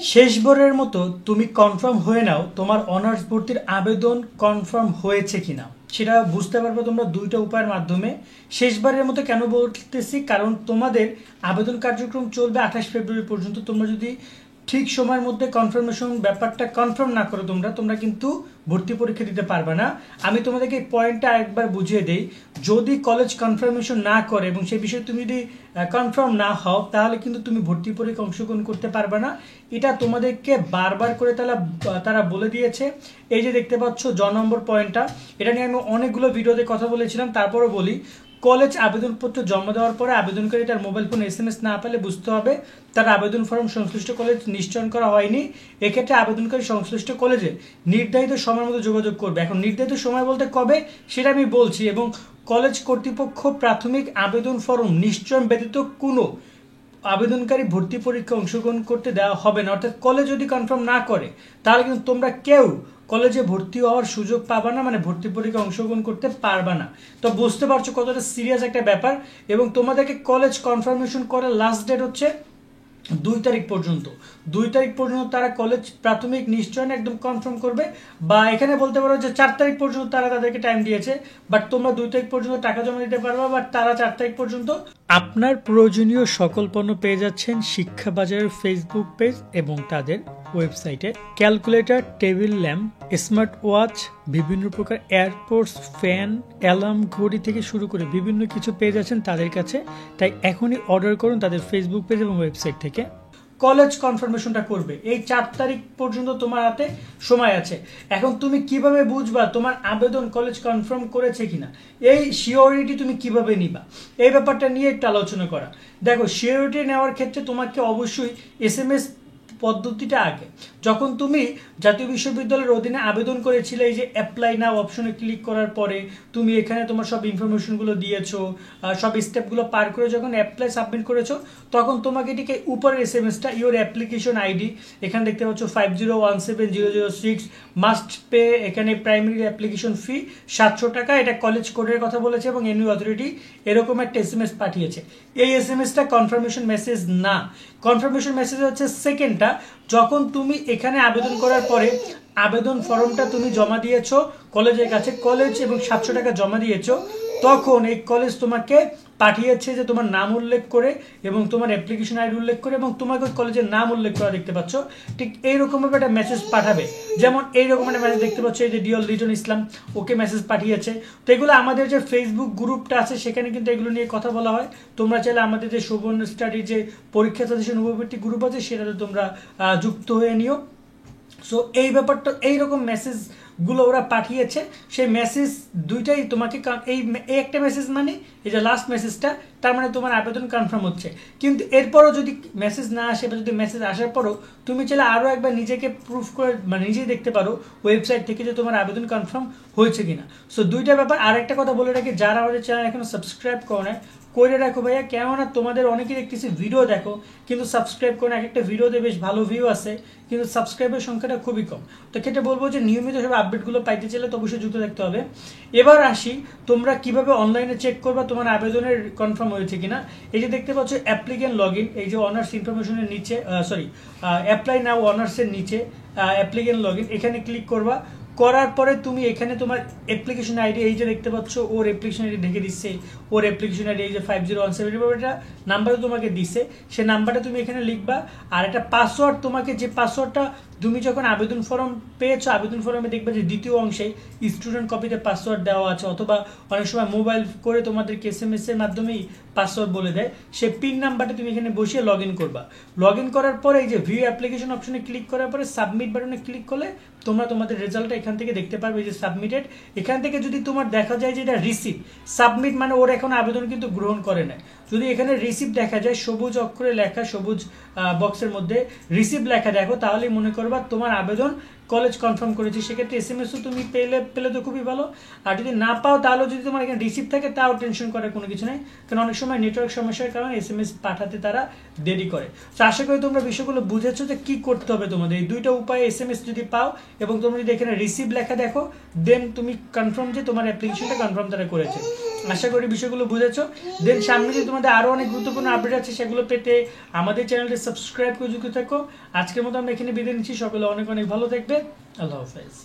শেষবারের মতো তুমি কনফার্ম হয়ে নাও তোমার অনার্স ভর্তির আবেদন কনফার্ম হয়েছে কিনা। সেটা বুঝতে পারবে তোমরা দুইটা উপায়ের মাধ্যমে। শেষবারের মতো কেন বলতেছি, কারণ তোমাদের আবেদন কার্যক্রম চলবে 28 ফেব্রুয়ারি পর্যন্ত। তোমরা যদি ঠিক সময়ের মধ্যে কনফার্মেশন ব্যাপারটা কনফার্ম না করো তোমরা কিন্তু ভর্তি পরীক্ষা দিতে পারবে না। আমি তোমাদেরকে এই পয়েন্টটা একবার বুঝিয়ে দেই। যদি কলেজ কনফার্মেশন না করে এবং সেই বিষয়ে তুমি যদি কনফার্ম না হও, তাহলে কিন্তু তুমি ভর্তি পরীক্ষা অংশগ্রহণ করতে পারবে না। এটা তোমাদেরকে বারবার করে তারা বলে দিয়েছে। এই যে দেখতে পাচ্ছ নম্বর পয়েন্টটা, এটা নিয়ে আমি অনেকগুলো ভিডিওতে কথা বলেছিলাম। তারপরও বলি, কলেজ আবেদনপত্র জমা দেওয়ার পরে আবেদনকারী তার মোবাইল ফোন SMS না পেলে বুঝতে হবে তার আবেদন ফর্ম সংশ্লিষ্ট কলেজ নিশ্চয়ন করা হয়নি। এক্ষেত্রে আবেদনকারী সংশ্লিষ্ট কলেজে নির্ধারিত সময়ের মধ্যে যোগাযোগ করবে। এখন নির্ধারিত সময় বলতে কবে সেটা আমি বলছি। এবং কলেজ কর্তৃপক্ষ প্রাথমিক আবেদন ফর্ম নিশ্চয়ন ব্যতীত কোনো আবেদনকারী ভর্তি পরীক্ষা অংশগ্রহণ করতে দেওয়া হবে না। অর্থাৎ কলেজ যদি কনফার্ম না করে তাহলে কিন্তু তোমরা কেউ কলেজে ভর্তি হওয়ার সুযোগ পাবা না, মানে ভর্তি পরীক্ষা অংশগ্রহণ করতে পারবা না। তো বুঝতে পারছো কতটা সিরিয়াস একটা ব্যাপার। এবং তোমাদেরকে কলেজ কনফার্মেশন করার লাস্ট ডেট হচ্ছে 2 তারিখ পর্যন্ত। 2 তারিখ পর্যন্ত তারা কলেজ প্রাথমিক নিশ্চয়ন একদম কনফার্ম করবে, বা এখানে বলতে পারো যে 4 তারিখ পর্যন্ত তারা তাদেরকে টাইম দিয়েছে। বাট তোমরা 2 তারিখ পর্যন্ত টাকা জমা দিতে পারবা, বাট তারা 4 তারিখ পর্যন্ত। আপনার প্রয়োজনীয় সকল পণ্য পেয়ে যাচ্ছেন শিক্ষা বাজারের ফেসবুক পেজ এবং তাদের ওয়েবসাইটে। Calculator, table lamp, smart watch, বিভিন্ন প্রকার এয়ারপোর্টস, ফ্যান, অ্যালার্ম, ঘড়ি থেকে শুরু করে বিভিন্ন কিছু পেয়ে যাচ্ছেন তাদের কাছে। তাই এখনই অর্ডার করুন তাদের ফেসবুক পেজ এবং ওয়েবসাইট থেকে। কলেজ কনফার্মেশনটা করবে এই 4 তারিখ পর্যন্ত তোমার হাতে সময় আছে। এখন তুমি কিভাবে বুঝবা তোমার আবেদন কলেজ কনফার্ম করেছে কিনা, এই শিওরিটি তুমি কিভাবে নিবা, এই ব্যাপারটা নিয়ে একটু আলোচনা করা। দেখো, শিওরিটি নেওয়ার ক্ষেত্রে তোমাকে অবশ্যই SMS পদ্ধতিটা আগে। যখন তুমি জাতীয় বিশ্ববিদ্যালয়ের অধীনে আবেদন করেছিলে, এই যে অ্যাপ্লাই নাও অপশনে ক্লিক করার পরে তুমি এখানে তোমার সব ইনফরমেশনগুলো দিয়েছো, সব স্টেপগুলো পার করে যখন অ্যাপ্লাই সাবমিট করেছো, তখন তোমাকে ঠিক উপরের SMSটা ইওর অ্যাপ্লিকেশন ID এখানে দেখতে পাচ্ছ 50170006 মাস্ট পে, এখানে প্রাইমারি অ্যাপ্লিকেশন ফি 700 টাকা, এটা কলেজ কোডের কথা বলেছে এবং এনইউ অথরিটি এরকম একটা SMS পাঠিয়েছে। এই SMSটা কনফার্মেশন মেসেজ না। কনফার্মেশন মেসেজ হচ্ছে সেকেন্ডটা, যখন তুমি এখানে আবেদন করার পরে আবেদন ফর্মটা তুমি জমা দিয়েছো কলেজের কাছে, কলেজ এবং 700 টাকা জমা দিয়েছো, তখন এই কলেজ তোমাকে পাঠিয়েছে যে তোমার নাম উল্লেখ করে এবং তোমার অ্যাপ্লিকেশন ID উল্লেখ করে এবং তোমাকে কলেজের নাম উল্লেখ করা দেখতে পাচ্ছ। ঠিক এইরকমভাবে একটা মেসেজ পাঠাবে। যেমন এইরকম একটা মেসেজ দেখতে পাচ্ছ, এই যে ডিয়ার লিটন ইসলাম, ওকে মেসেজ পাঠিয়েছে। তো এগুলো আমাদের যে ফেসবুক গ্রুপটা আছে সেখানে কিন্তু এগুলো নিয়ে কথা বলা হয়। তোমরা চাইলে আমাদের যে সুবর্ণ স্টাডি যে পরীক্ষা সাজেশন উপবৃত্তি গ্রুপ আছে সেটাতে তোমরা যুক্ত হয়ে নিও। সো এই ব্যাপারটা এইরকম মেসেজগুলো ওরা পাঠিয়েছে। সেই মেসেজ দুইটাই তোমাকে, এই একটা মেসেজ মানে এই যে লাস্ট মেসেজটা, তার মানে তোমার আবেদন কনফার্ম হচ্ছে। কিন্তু এরপরও যদি মেসেজ না আসে বা যদি মেসেজ আসার পরও তুমি চাইলে আরও একবার নিজেকে প্রুফ করে মানে নিজেই দেখতে পারো ওয়েবসাইট থেকে যে তোমার আবেদন কনফার্ম হয়েছে কিনা। সো দুইটা ব্যাপার। আরেকটা কথা বলে রাখি, যারা আমাদের চ্যানেল এখনো সাবস্ক্রাইব করে না, করে রাখো ভাইয়া। কেননা তোমাদের অনেকেই দেখতেছি ভিডিও দেখো কিন্তু সাবস্ক্রাইব করে না। এক একটা ভিডিওতে বেশ ভালো ভিউ আছে কিন্তু সাবস্ক্রাইবের সংখ্যাটা খুবই কম। তো ক্ষেত্রে বলবো যে নিয়মিত সব আপডেটগুলো পাইতে চাইলে তো অবশ্যই যুক্ত থাকতে হবে। এবার আসি, তোমরা কিভাবে অনলাইনে চেক করবা তোমার আবেদনের কনফার্ম হয়েছে কিনা। এই যে দেখতে পাচ্ছ অ্যাপ্লিকেন্ট লগ ইন, এই যে অনার্স ইনফরমেশনের নিচে অ্যাপ্লাই নাও অনার্সের নিচে অ্যাপ্লিকেন্ট লগ ইন, এখানে ক্লিক করবা। করার পরে তুমি এখানে তোমার অ্যাপ্লিকেশন ID এই যে দেখতে পাচ্ছ, ওর অ্যাপ্লিকেশন ID ঢেকে দিচ্ছে। ওর অ্যাপ্লিকেশন ID এই যে 5017 নাম্বারও তোমাকে দিচ্ছে, সে নাম্বারটা তুমি এখানে লিখবা। আর একটা পাসওয়ার্ড, তোমাকে যে পাসওয়ার্ডটা তুমি যখন আবেদন ফর্ম পেয়েছো, আবেদন ফর্মে দেখবে যে দ্বিতীয় অংশে স্টুডেন্ট কপিতে পাসওয়ার্ড দেওয়া আছে, অথবা অনেক সময় মোবাইল করে তোমাদেরকে SMS এর মাধ্যমেই পাসওয়ার্ড বলে দেয়। সে পিন নাম্বারটা তুমি এখানে বসিয়ে লগ ইন করবা। লগ ইন করার পরে এই যে ভিউ অ্যাপ্লিকেশন অপশনে ক্লিক করার পরে সাবমিট বাটনে ক্লিক করলে তোমরা তোমাদের রেজাল্টটা এখান থেকে দেখতে পারবে যে সাবমিটেড। এখান থেকে যদি তোমার দেখা যায় যে এটা রিসিভ, সাবমিট মানে ওর এখন আবেদন কিন্তু গ্রহণ করে না। যদি এখানে রিসিভ দেখা যায় সবুজ অক্ষরে লেখা, সবুজ বক্সের মধ্যে রিসিভ লেখা দেখো, তাহলেই মনে করবা তোমার আবেদন কলেজ কনফার্ম করেছি। সেক্ষেত্রে SMS তুমি পেলে তো খুবই ভালো। আর যদি না পাও তাহলে যদি তোমার এখানে রিসিভ থাকে তাও টেনশন করার কোনো কিছু নেই, কারণ অনেক সময় নেটওয়ার্ক সমস্যার কারণে SMS পাঠাতে তারা দেরি করে। তো আশা করি তোমরা বিষয়গুলো বুঝেছো যে কি করতে হবে তোমাদের। এই দুইটা উপায়ে SMS যদি পাও এবং তোমরা যদি এখানে রিসিভ লেখা দেখো, দেন তুমি কনফার্ম যে তোমার অ্যাপ্লিকেশনটা কনফার্ম তারা করেছে। আশা করি বিষয়গুলো বুঝেছো। দেন সামনে যদি তোমাদের আরও অনেক গুরুত্বপূর্ণ আপডেট আছে সেগুলো পেতে আমাদের চ্যানেলটি সাবস্ক্রাইব করে যুক্ত থাকো। আজকের মতো আমরা এখানে বিদায় নিচ্ছি। সকলে অনেক অনেক ভালো থাকবে। আল্লাহ হাফেজ।